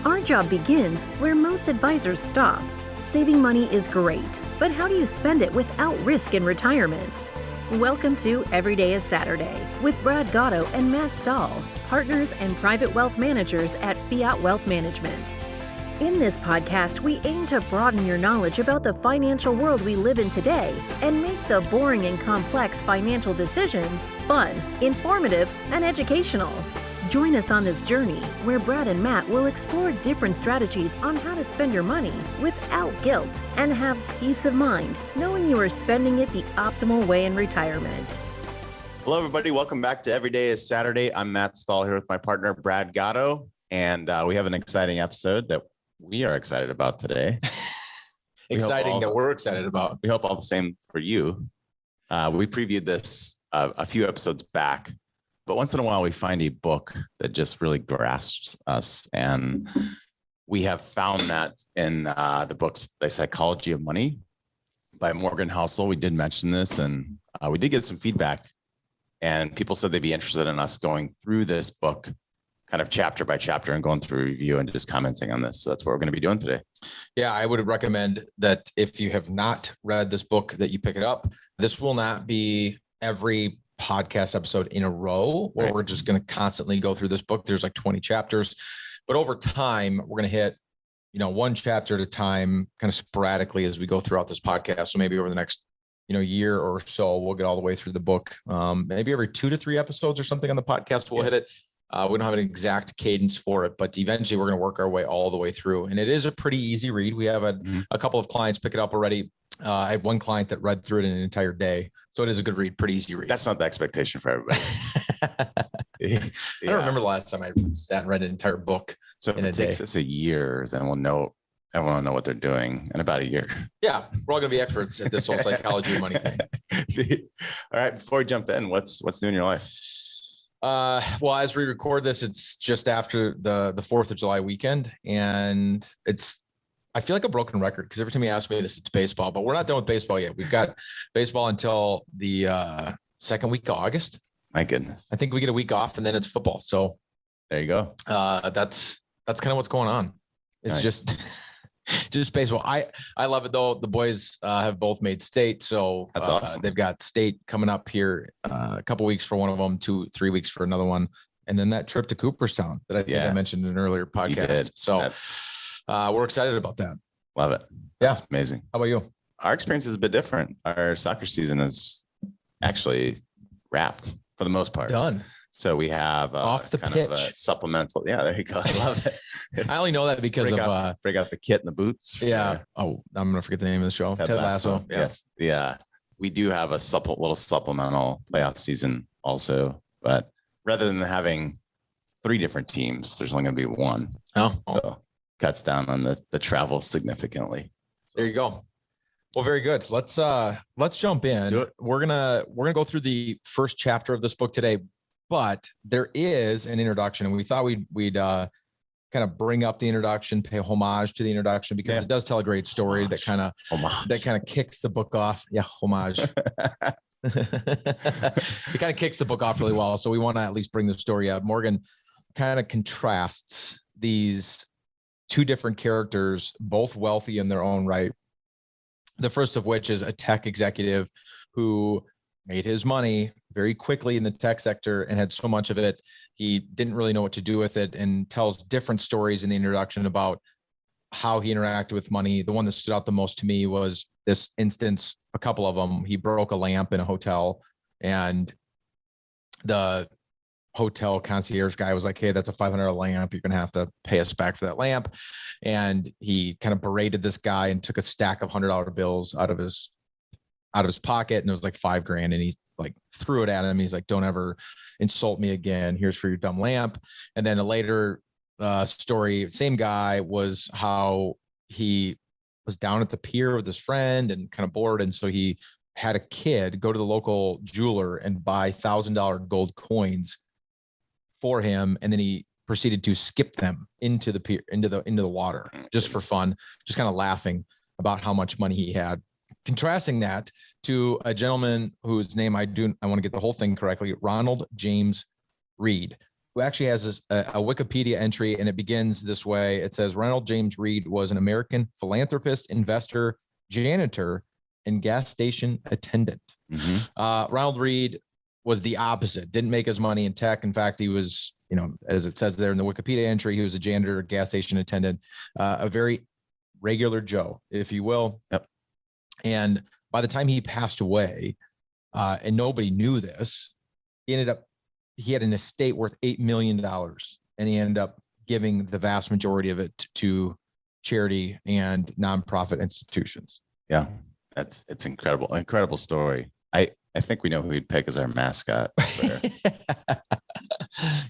Our job begins where most advisors stop. Saving money is great, but how do you spend it without risk in retirement? Welcome to Every Day is Saturday with Brad Gatto and Matt Stahl, partners and private wealth managers at Fiat Wealth Management. In this podcast, we aim to broaden your knowledge about the financial world we live in today and make the boring and complex financial decisions fun, informative, and educational. Join us on this journey where Brad and Matt will explore different strategies on how to spend your money without guilt and have peace of mind knowing you are spending it the optimal way in retirement. Hello, everybody. Welcome back to Every Day is Saturday. I'm Matt Stahl here with my partner, Brad Gatto, and we have an exciting episode that we are excited about today. We're excited about. We hope all the same for you. We previewed this a few episodes back, but once in a while we find a book that just really grasps us. And we have found that in the books, The Psychology of Money by Morgan Housel. We did mention this, and we did get some feedback, and people said they'd be interested in us going through this book kind of chapter by chapter and going through a review and just commenting on this. So that's what we're going to be doing today. Yeah, I would recommend that if you have not read this book, that you pick it up. This will not be every podcast episode in a row where we're just going to constantly go through this book. There's like 20 chapters, but over time, we're going to hit, one chapter at a time, kind of sporadically as we go throughout this podcast. So maybe over the next, year or so, we'll get all the way through the book. Maybe every 2 to 3 episodes or something on the podcast, we'll hit it. We don't have an exact cadence for it, but eventually we're going to work our way all the way through. And it is a pretty easy read. We have a couple of clients pick it up already. I had one client that read through it in an entire day. So it is a good read, pretty easy read. That's not the expectation for everybody. I don't remember the last time I sat and read an entire book. So if it takes us a year, then everyone will know what they're doing in about a year. Yeah, we're all going to be experts at this whole psychology of money thing. All right, before we jump in, what's new in your life? Well, as we record this, it's just after the 4th of July weekend. And I feel like a broken record because every time you ask me this, it's baseball, but we're not done with baseball yet. We've got baseball until the second week of August. My goodness. I think we get a week off and then it's football. So there you go. That's kind of what's going on. It's just baseball. I love it though. The boys have both made state. So that's awesome. They've got state coming up here a couple weeks for one of them, 2-3 weeks for another one. And then that trip to Cooperstown that I think I mentioned in an earlier podcast. So we're excited about that. Love it. That's amazing. How about you? Our experience is a bit different. Our soccer season is actually wrapped for the most part. Done. So we have off the kind pitch. of a supplemental. Yeah, there you go. I love it. I only know that because break out the kit and the boots. Yeah. Oh, I'm gonna forget the name of the show. Ted Lasso. Yeah. Yes. Yeah. We do have a little supplemental playoff season also, but rather than having 3 different teams, there's only going to be one. So cuts down on the travel significantly. So. There you go. Well, very good. Let's jump in. Let's do it. We're gonna go through the first chapter of this book today, but there is an introduction, and we thought we'd kind of bring up the introduction, pay homage to the introduction because it does tell a great story that kind of kicks the book off. Yeah, homage. It kind of kicks the book off really well. So we want to at least bring the story up. Morgan kind of contrasts these 2 different characters, both wealthy in their own right. The first of which is a tech executive who made his money very quickly in the tech sector and had so much of it, he didn't really know what to do with it, and tells different stories in the introduction about how he interacted with money. The one that stood out the most to me was this instance, a couple of them. He broke a lamp in a hotel, and the hotel concierge guy was like, "Hey, that's a $500 lamp. You're going to have to pay us back for that lamp." And he kind of berated this guy and took a stack of $100 bills out of his pocket. And it was like $5,000. And he like threw it at him. He's like, "Don't ever insult me again. Here's for your dumb lamp." And then a later story, same guy, was how he was down at the pier with his friend and kind of bored. And so he had a kid go to the local jeweler and buy $1,000 gold coins for him, and then he proceeded to skip them into the pier, into the water, just for fun, just kind of laughing about how much money he had. Contrasting that to a gentleman whose name I want to get the whole thing correctly, Ronald James Reed, who actually has a Wikipedia entry, and it begins this way. It says, Ronald James Reed was an American philanthropist, investor, janitor, and gas station attendant. Ronald Reed was the opposite, didn't make his money in tech. In fact, he was, as it says there in the Wikipedia entry, he was a janitor, gas station attendant, a very regular Joe, if you will. Yep. And by the time he passed away, and nobody knew this, he had an estate worth $8 million, and he ended up giving the vast majority of it to charity and nonprofit institutions. Yeah, it's incredible story. I think we know who he'd pick as our mascot.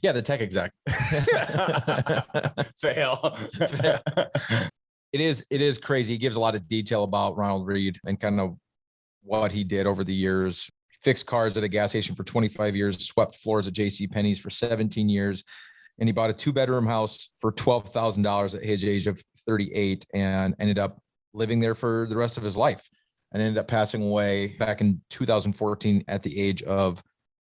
Yeah, the tech exec. Fail. It is crazy. He gives a lot of detail about Ronald Reed and kind of what he did over the years. Fixed cars at a gas station for 25 years, swept floors at JCPenney's for 17 years. And he bought a 2-bedroom house for $12,000 at his age of 38 and ended up living there for the rest of his life, and ended up passing away back in 2014 at the age of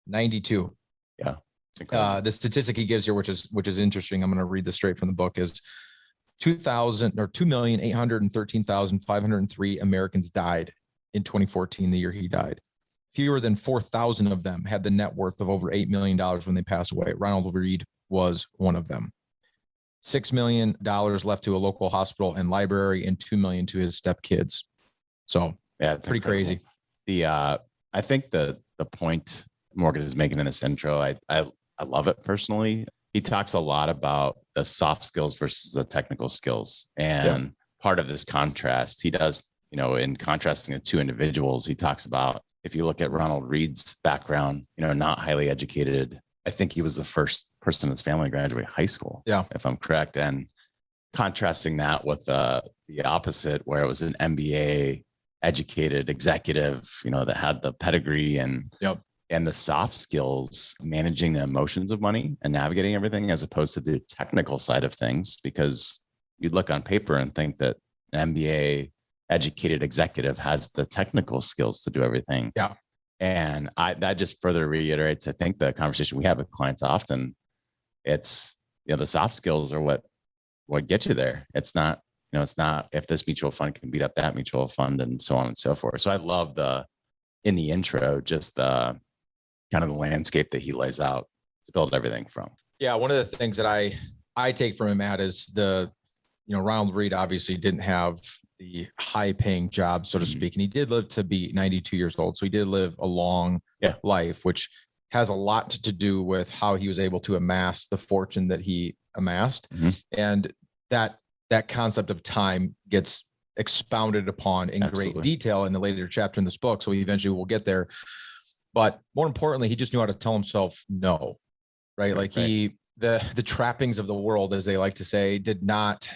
92. Yeah. It's incredible. The statistic he gives here, which is interesting, I'm going to read this straight from the book, is 2,813,503 Americans died in 2014, the year he died. Fewer than 4,000 of them had the net worth of over $8 million when they passed away. Ronald Reed was one of them. $6 million left to a local hospital and library, and $2 million to his stepkids. So yeah, it's pretty incredible. Crazy. I think the point Morgan is making in this intro, I love it personally. He talks a lot about the soft skills versus the technical skills. And part of this contrast, he does, in contrasting the two individuals, he talks about, if you look at Ronald Reed's background, not highly educated. I think he was the first person in his family to graduate high school, if I'm correct. And contrasting that with the opposite, where it was an MBA educated executive, that had the pedigree and the soft skills, managing the emotions of money and navigating everything, as opposed to the technical side of things, because you'd look on paper and think that an MBA educated executive has the technical skills to do everything. Yeah. And that just further reiterates, I think, the conversation we have with clients often. It's, the soft skills are what get you there. It's not, it's not if this mutual fund can beat up that mutual fund and so on and so forth. So I love in the intro, just the kind of the landscape that he lays out to build everything from. Yeah. One of the things that I take from him, Matt, is Ronald Reed obviously didn't have the high paying job, so to speak. And he did live to be 92 years old. So he did live a long life, which has a lot to do with how he was able to amass the fortune that he amassed. And that concept of time gets expounded upon in great detail in the later chapter in this book. So eventually we'll get there. But more importantly, he just knew how to tell himself no, right? Like the trappings of the world, as they like to say, did not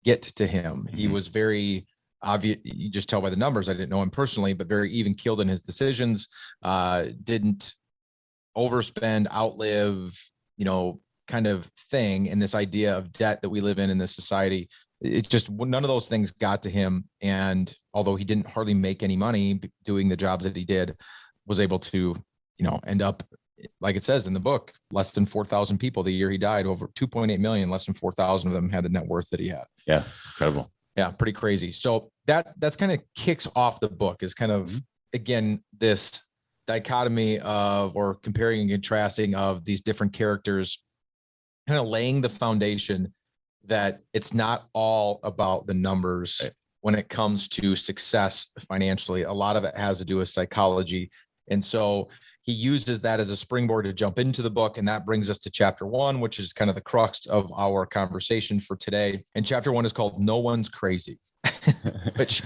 get to him. He was very obvious. You just tell by the numbers. I didn't know him personally, but very even keeled in his decisions. Didn't overspend, outlive, kind of thing. And this idea of debt that we live in this society, it just, none of those things got to him. And although he didn't hardly make any money doing the jobs that he did, was able to, end up, like it says in the book, less than 4,000 people the year he died, over 2.8 million, less than 4,000 of them had the net worth that he had. Yeah. Incredible. Yeah. Pretty crazy. So that's kind of kicks off the book, is kind of, again, this dichotomy of, or comparing and contrasting of these different characters, kind of laying the foundation that it's not all about the numbers when it comes to success financially. A lot of it has to do with psychology. And so he uses that as a springboard to jump into the book. And that brings us to chapter 1, which is kind of the crux of our conversation for today. And chapter 1 is called No One's Crazy, which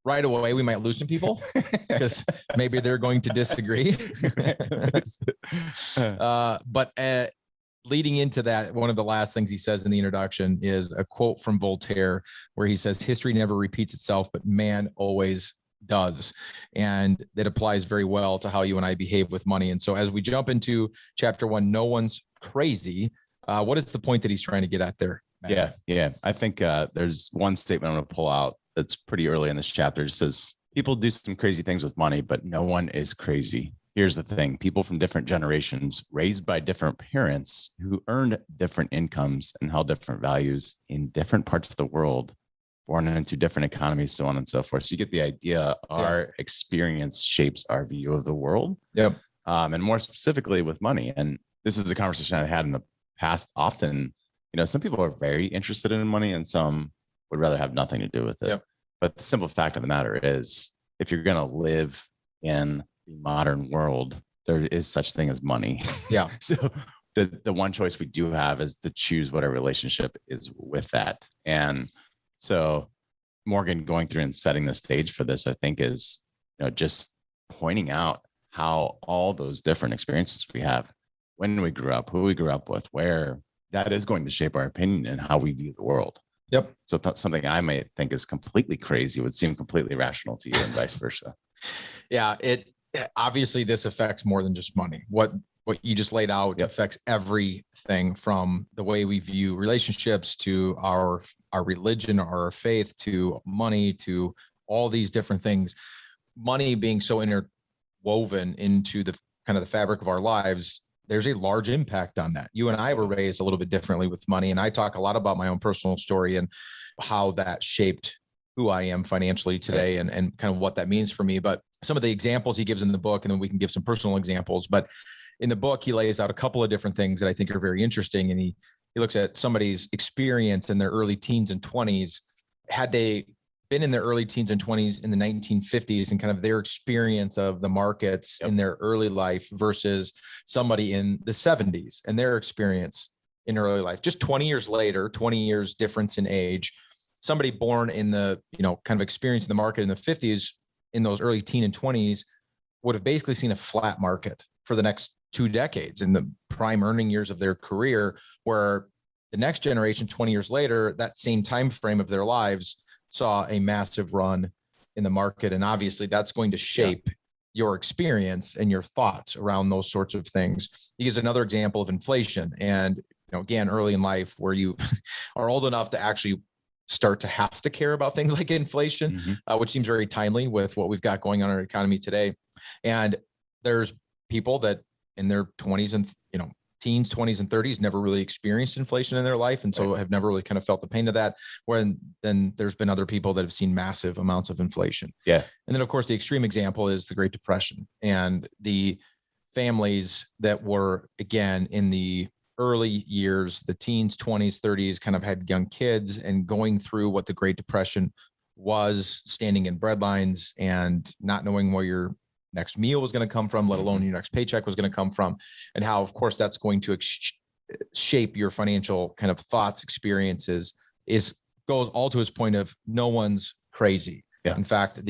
right away we might lose some people because maybe they're going to disagree. But leading into that, one of the last things he says in the introduction is a quote from Voltaire, where he says, "History never repeats itself, but man always does." And that applies very well to how you and I behave with money. And so as we jump into chapter 1, No One's Crazy, what is the point that he's trying to get at there, Matt? Yeah. I think there's one statement I'm going to pull out that's pretty early in this chapter. It says, people do some crazy things with money, but no one is crazy. here's the thing. People from different generations raised by different parents who earned different incomes and held different values in different parts of the world, born into different economies, so on and so forth. So you get the idea. Our experience shapes our view of the world. Yep. And more specifically with money. And this is a conversation I've had in the past often. Some people are very interested in money and some would rather have nothing to do with it. Yep. But the simple fact of the matter is, if you're going to live in the modern world, there is such thing as money. Yeah. So the one choice we do have is to choose what our relationship is with that. And so Morgan going through and setting the stage for this, I think is, just pointing out how all those different experiences we have, when we grew up, who we grew up with, where that is going to shape our opinion and how we view the world. Yep. So something I may think is completely crazy would seem completely rational to you and vice versa. Yeah. Obviously this affects more than just money. What you just laid out affects everything from the way we view relationships to our religion, our faith, to money, to all these different things. Money being so interwoven into the kind of the fabric of our lives, there's a large impact on that. You and I were raised a little bit differently with money. And I talk a lot about my own personal story and how that shaped who I am financially today and kind of what that means for me. But some of the examples he gives in the book, and then we can give some personal examples. But in the book, he lays out a couple of different things that I think are very interesting. And he looks at somebody's experience in their early teens and 20s. Had they been in their early teens and 20s in the 1950s and kind of their experience of the markets in their early life versus somebody in the 70s and their experience in early life, just 20 years later, 20 years difference in age, somebody born in the, kind of experience in the market in the 50s in those early teen and 20s would have basically seen a flat market for the next 2 decades in the prime earning years of their career, where the next generation, 20 years later, that same time frame of their lives saw a massive run in the market. And obviously that's going to shape your experience and your thoughts around those sorts of things. He gives another example of inflation. And, again, early in life where you are old enough to actually start to have to care about things like inflation, which seems very timely with what we've got going on in our economy today. And there's people that in their 20s and, teens, 20s and 30s never really experienced inflation in their life. And so have never really kind of felt the pain of that. When then there's been other people that have seen massive amounts of inflation. Yeah. And then of course, the extreme example is the Great Depression and the families that were, again, in the early years, the teens, 20s, 30s, kind of had young kids and going through what the Great Depression was, standing in bread lines and not knowing where your next meal was going to come from, let alone your next paycheck was going to come from, and how, of course, that's going to shape your financial kind of thoughts, experiences, goes all to his point of no one's crazy. Yeah. In fact,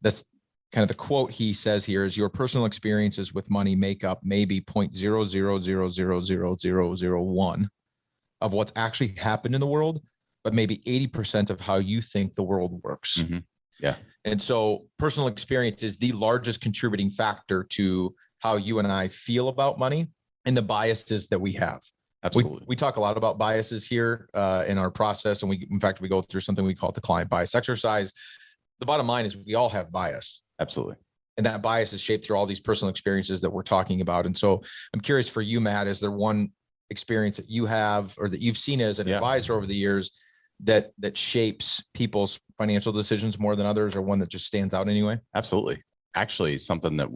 that's kind of the quote he says here is your personal experiences with money make up maybe 0.00000001 of what's actually happened in the world, but maybe 80% of how you think the world works. Yeah. And so personal experience is the largest contributing factor to how you and I feel about money and the biases that we have. Absolutely. We talk a lot about biases here in our process. And we go through something we call the client bias exercise. The bottom line is we all have bias. Absolutely. And that bias is shaped through all these personal experiences that we're talking about. And so I'm curious for you, Matt, is there one experience that you have or that you've seen as an advisor over the years that shapes people's financial decisions more than others, or one that just stands out anyway? Absolutely. Actually, something that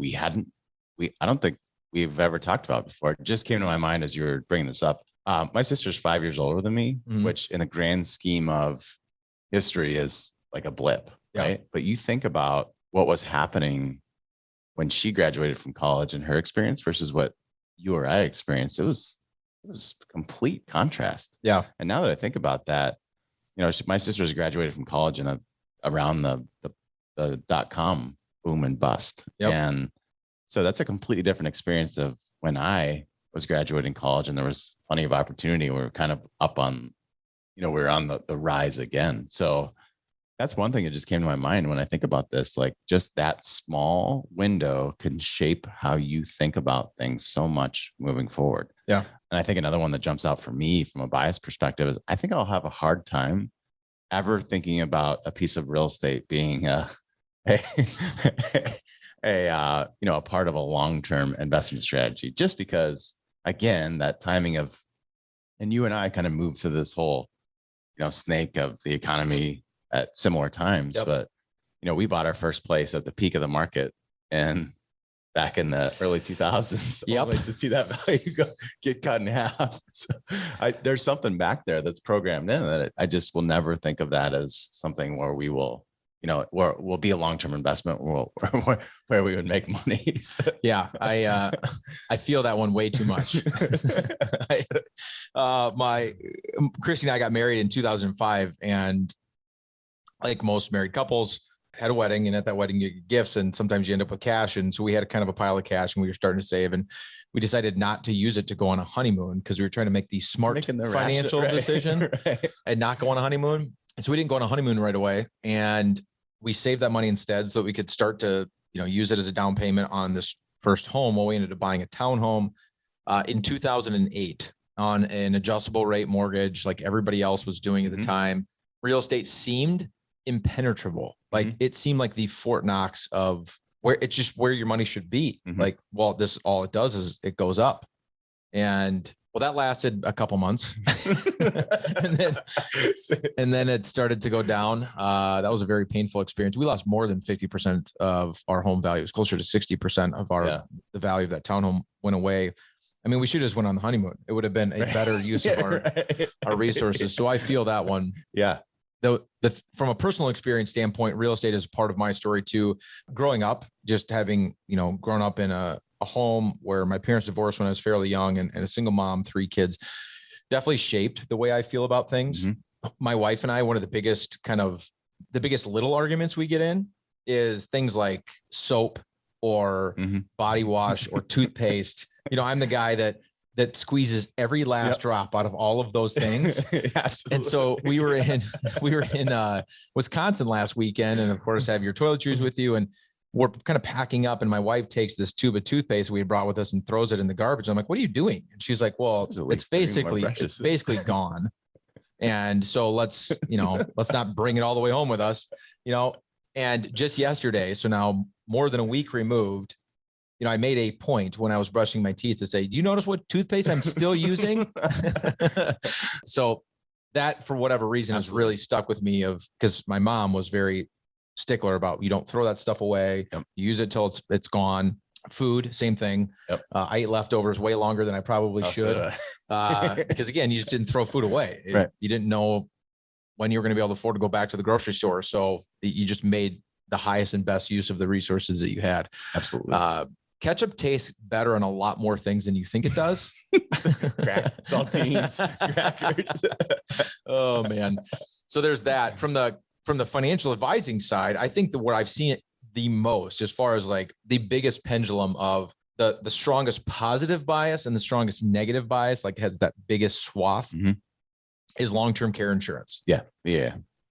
I don't think we've ever talked about before. It just came to my mind as you were bringing this up. My sister's 5 years older than me, which in the grand scheme of history is like a blip, right? But you think about what was happening when she graduated from college and her experience versus what you or I experienced. It was complete contrast. Yeah. And now that I think about that, my sister's graduated from college in around the .com boom and bust. Yep. And so that's a completely different experience of when I was graduating college and there was plenty of opportunity. We were kind of up on, we were on the rise again. So that's one thing that just came to my mind when I think about this, like just that small window can shape how you think about things so much moving forward. Yeah. And I think another one that jumps out for me from a bias perspective is I think I'll have a hard time ever thinking about a piece of real estate being a a part of a long-term investment strategy, just because, again, that timing of, and you and I kind of moved through this whole, snake of the economy at similar times. Yep. But, we bought our first place at the peak of the market and back in the early 2000s, Yep. only to see that value get cut in half. So there's something back there that's programmed in that I just will never think of that as something where we will, where will be a long-term investment where we would make money. So. Yeah, I feel that one way too much. Christy and I got married in 2005, and like most married couples, had a wedding, and at that wedding you get gifts, and sometimes you end up with cash. And so we had kind of a pile of cash, and we were starting to save, and we decided not to use it to go on a honeymoon because we were trying to make these smart financial decision and not go on a honeymoon. And so we didn't go on a honeymoon right away, and we saved that money instead so that we could start to, use it as a down payment on this first home. Well, we ended up buying a townhome in 2008 on an adjustable rate mortgage, like everybody else was doing at the time. Real estate seemed impenetrable. Like it seemed like the Fort Knox of where it's just where your money should be. Like, well, this, all it does is it goes up. And well, that lasted a couple months and then it started to go down. That was a very painful experience. We lost more than 50% of our home value. It was closer to 60% of the value of that townhome went away. I mean, we should have just went on the honeymoon. It would have been a better use of our resources. So I feel that one. Yeah. From a personal experience standpoint, real estate is part of my story too. Growing up, just having, grown up in a home where my parents divorced when I was fairly young, and a single mom, 3 kids, definitely shaped the way I feel about things. My wife and I, one of the biggest little arguments we get in is things like soap or body wash or toothpaste. I'm the guy that squeezes every last drop out of all of those things. Absolutely. And so we were in Wisconsin last weekend, and of course have your toiletries with you, and we're kind of packing up, and my wife takes this tube of toothpaste we had brought with us and throws it in the garbage. I'm like, what are you doing? And she's like, well, it's basically gone. And so let's not bring it all the way home with us, and just yesterday, so now more than a week removed, I made a point when I was brushing my teeth to say, do you notice what toothpaste I'm still using? So that, for whatever reason, has really stuck with me, because my mom was very stickler about, you don't throw that stuff away. You use it till it's gone. Food, same thing. I ate leftovers way longer than I probably should. Because again, you just didn't throw food away. You didn't know when you were going to be able to afford to go back to the grocery store. So you just made the highest and best use of the resources that you had. Absolutely. Ketchup tastes better on a lot more things than you think it does. Saltines, crackers. Oh man. So there's that. From the financial advising side, I think where I've seen it the most, as far as like the biggest pendulum of the strongest positive bias and the strongest negative bias, like has that biggest swath, is long-term care insurance. Yeah.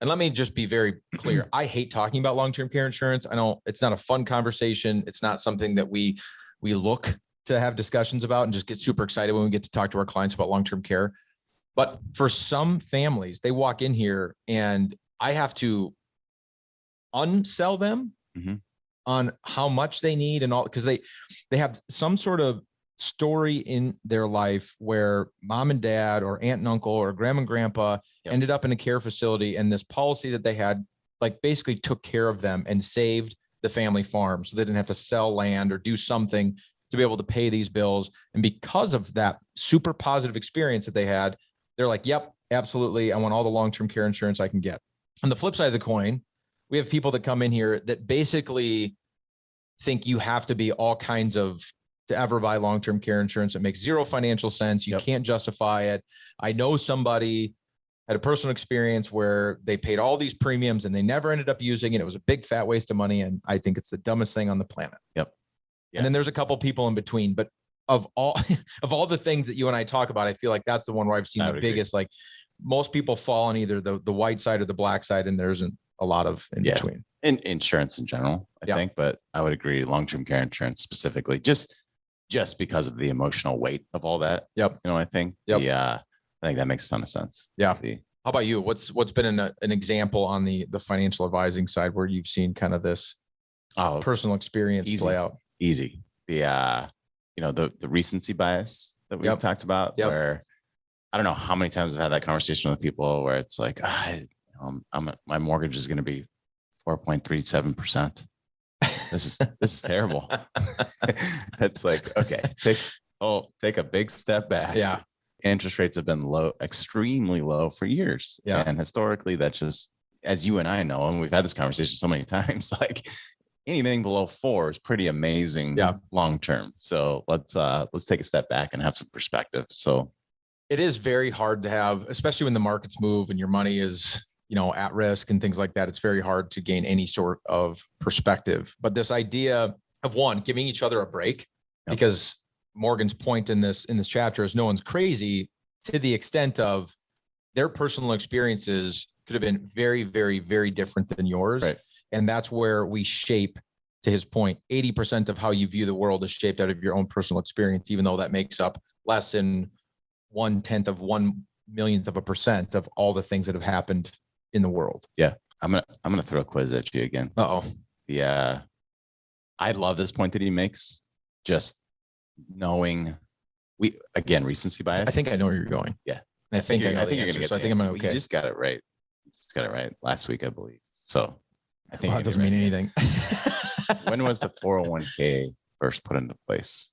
And let me just be very clear. I hate talking about long-term care insurance. It's not a fun conversation. It's not something that we look to have discussions about and just get super excited when we get to talk to our clients about long-term care. But for some families, they walk in here and I have to unsell them on how much they need and all, because they have some sort of story in their life where mom and dad or aunt and uncle or grandma and grandpa ended up in a care facility, and this policy that they had like basically took care of them and saved the family farm, so they didn't have to sell land or do something to be able to pay these bills. And because of that super positive experience that they had, they're like, yep, absolutely, I want all the long-term care insurance I can get. On the flip side of the coin, we have people that come in here that basically think you have to be all kinds of to ever buy long-term care insurance. It makes zero financial sense. You can't justify it. I know somebody had a personal experience where they paid all these premiums and they never ended up using it. It was a big fat waste of money. And I think it's the dumbest thing on the planet. And then there's a couple people in between, but of all the things that you and I talk about, I feel like that's the one where I've seen the biggest, like most people fall on either the white side or the black side, and there isn't a lot of in between. In insurance in general, I think, but I would agree long-term care insurance specifically, just because of the emotional weight of all that. I think. I think that makes a ton of sense. How about you? What's been an example on the financial advising side where you've seen kind of this? personal experience easy. play out? Easy. The the recency bias that we've talked about, where I don't know how many times I've had that conversation with people where it's like, my mortgage is going to be 4.37%. This is terrible. It's like, okay, take a big step back. Yeah. Interest rates have been low, extremely low for years. Yeah. And historically, that's just, as you and I know, and we've had this conversation so many times, like anything below 4 is pretty amazing long term. So let's take a step back and have some perspective. So it is very hard to have, especially when the markets move and your money is, at risk and things like that. It's very hard to gain any sort of perspective. But this idea of giving each other a break, because Morgan's point in this chapter is no one's crazy, to the extent of their personal experiences could have been very, very, very different than yours. Right. And that's where we shape, to his point, 80% of how you view the world is shaped out of your own personal experience, even though that makes up less than 1/10 of 1/1,000,000th of a percent of all the things that have happened in the world. Yeah. I'm gonna throw a quiz at you again. Yeah. I love this point that he makes. Just knowing recency bias. I think I know where you're going. Yeah. I think I know the answer, so I think I'm okay. You just got it right. You just got it right last week, I believe. So I think that doesn't mean anything. When was the 401k first put into place?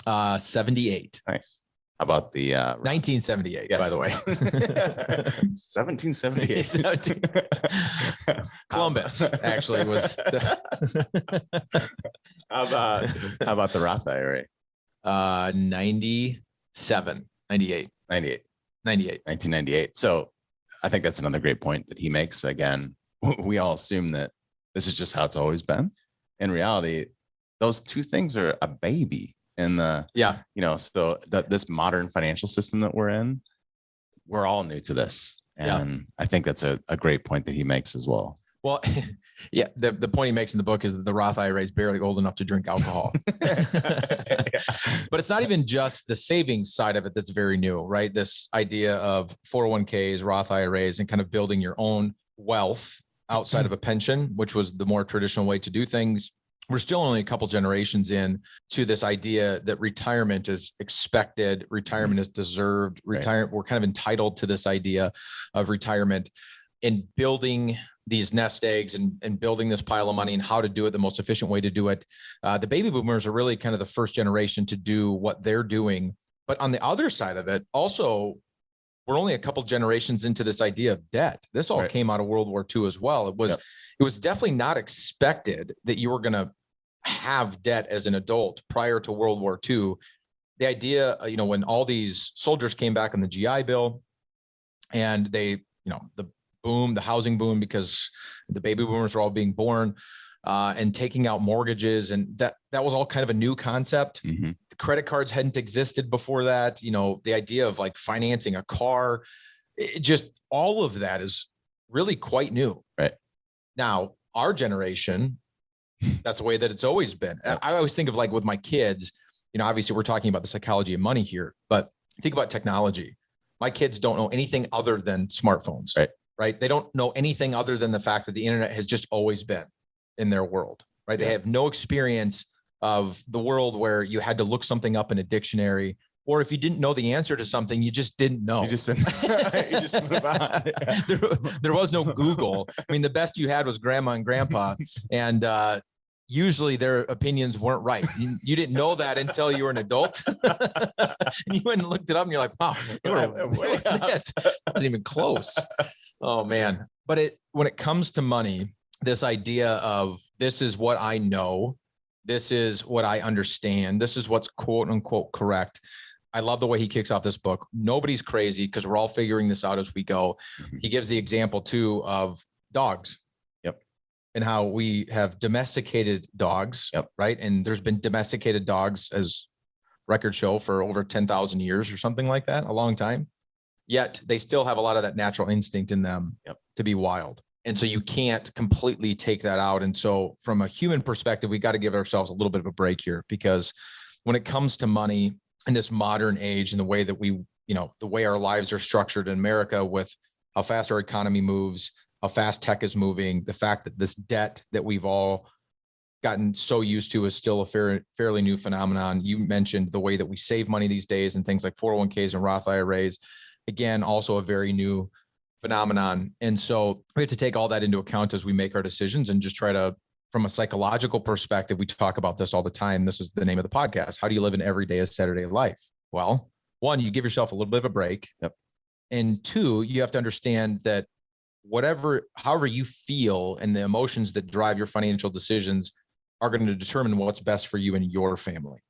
78. Nice. How about the 1978, by the way. 1778. Columbus actually was. How about the Roth IRA? 97, 98. 1998. So I think that's another great point that he makes. Again, we all assume that this is just how it's always been. In reality, those two things are a baby in the, so this modern financial system that we're in, we're all new to this. And I think that's a great point that he makes as well. Well, the point he makes in the book is that the Roth IRA is barely old enough to drink alcohol. But it's not even just the savings side of it that's very new, right? This idea of 401ks, Roth IRAs, and kind of building your own wealth outside of a pension, which was the more traditional way to do things. We're still only a couple generations in to this idea that retirement is expected, retirement is deserved, we're kind of entitled to this idea of retirement, and building these nest eggs and building this pile of money and how to do it the most efficient way to do it. The baby boomers are really kind of the first generation to do what they're doing. But on the other side of it, also, we're only a couple generations into this idea of debt. This all came out of World War II as well. It was definitely not expected that you were going to have debt as an adult prior to World War II. The idea, when all these soldiers came back on the GI Bill and they, the housing boom, because the baby boomers were all being born and taking out mortgages. And that was all kind of a new concept. Mm-hmm. The credit cards hadn't existed before that. The idea of like financing a car, just all of that is really quite new. Right. Now, our generation, that's the way that it's always been. I always think of like with my kids, obviously we're talking about the psychology of money here, but think about technology. My kids don't know anything other than smartphones. Right. They don't know anything other than the fact that the internet has just always been in their world, right? They have no experience of the world where you had to look something up in a dictionary, or if you didn't know the answer to something, you just didn't know. You just move on. There was no Google. I mean, the best you had was grandma and grandpa, and usually their opinions weren't right. You didn't know that until you were an adult. And you went and looked it up and you're like, wow, that wasn't even close. Oh man. But when it comes to money, this idea of this is what I know, this is what I understand, this is what's quote unquote correct. I love the way he kicks off this book. Nobody's crazy because we're all figuring this out as we go. Mm-hmm. He gives the example too of dogs. And how we have domesticated dogs, right? And there's been domesticated dogs, as records show, for over 10,000 years or something like that, a long time. Yet they still have a lot of that natural instinct in them to be wild. And so you can't completely take that out. And so from a human perspective, we got to give ourselves a little bit of a break here, because when it comes to money in this modern age and the way that we, the way our lives are structured in America with how fast our economy moves, how fast tech is moving, the fact that this debt that we've all gotten so used to is still a fairly new phenomenon. You mentioned the way that we save money these days and things like 401ks and Roth IRAs. Again, also a very new phenomenon. And so we have to take all that into account as we make our decisions and just try to, from a psychological perspective, we talk about this all the time. This is the name of the podcast. How do you live an everyday as Saturday life? Well, one, you give yourself a little bit of a break. Yep. And two, you have to understand that however you feel and the emotions that drive your financial decisions are going to determine what's best for you and your family.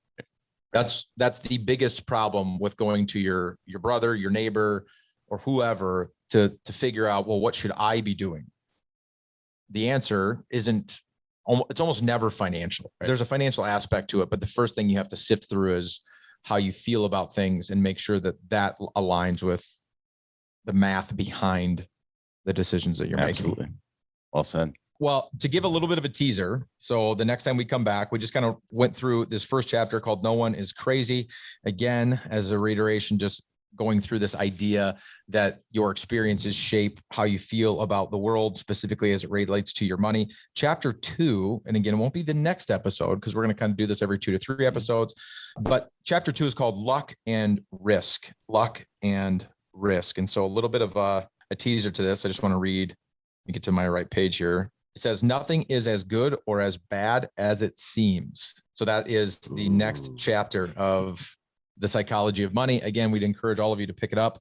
That's the biggest problem with going to your brother, your neighbor, or whoever to figure out, well, what should I be doing? The answer it's almost never financial. Right? There's a financial aspect to it, but the first thing you have to sift through is how you feel about things and make sure that aligns with the math behind the decisions that you're Absolutely. making. Well said. Well, to give a little bit of a teaser, so the next time we come back, we just kind of went through this first chapter called No One is Crazy. Again, as a reiteration, just going through this idea that your experiences shape how you feel about the world, specifically as it relates to your money. Chapter 2, and again, it won't be the next episode because we're going to kind of do this every 2 to 3 episodes, but chapter 2 is called Luck and Risk. Luck and Risk. And so a little bit of a teaser to this. I just want to read, let me get to my right page here. It says, nothing is as good or as bad as it seems. So that is the next chapter of The Psychology of Money. Again, we'd encourage all of you to pick it up.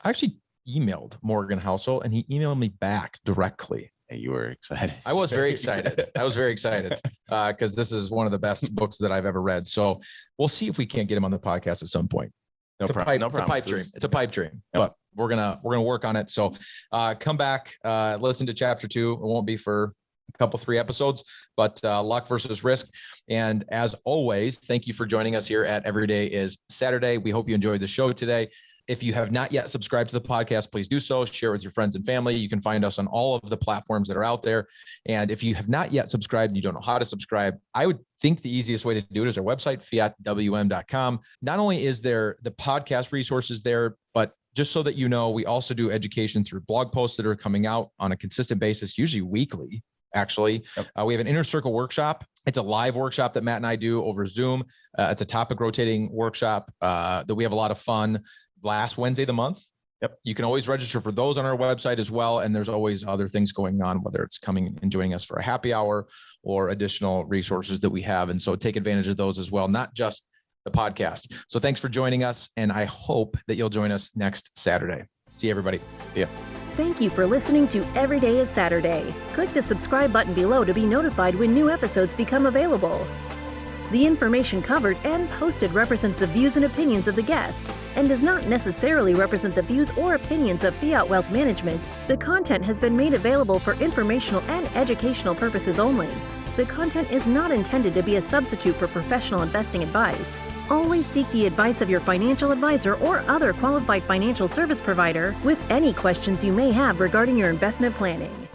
I actually emailed Morgan Housel and he emailed me back directly. Hey, you were excited. I was very excited. I was very excited because this is one of the best books that I've ever read. So we'll see if we can't get him on the podcast at some point. It's a pipe dream. It's a pipe dream, but we're gonna work on it. So come back, listen to chapter 2. It won't be for a couple, 3 episodes, but luck versus risk. And as always, thank you for joining us here at Every Day is Saturday. We hope you enjoyed the show today. If you have not yet subscribed to the podcast, please do so. Share with your friends and family. You can find us on all of the platforms that are out there. And if you have not yet subscribed and you don't know how to subscribe, I would think the easiest way to do it is our website, fiatwm.com. Not only is there the podcast resources there, but just so that you know, we also do education through blog posts that are coming out on a consistent basis, usually weekly. Actually, we have an Inner Circle workshop. It's a live workshop that Matt and I do over Zoom. It's a topic rotating workshop that we have a lot of fun. Last Wednesday of the month. Yep. You can always register for those on our website as well. And there's always other things going on, whether it's coming and joining us for a happy hour or additional resources that we have. And so take advantage of those as well, not just the podcast. So thanks for joining us. And I hope that you'll join us next Saturday. See you, everybody. Yeah. Thank you for listening to Every Day is Saturday. Click the subscribe button below to be notified when new episodes become available. The information covered and posted represents the views and opinions of the guest and does not necessarily represent the views or opinions of Fiat Wealth Management. The content has been made available for informational and educational purposes only. The content is not intended to be a substitute for professional investing advice. Always seek the advice of your financial advisor or other qualified financial service provider with any questions you may have regarding your investment planning.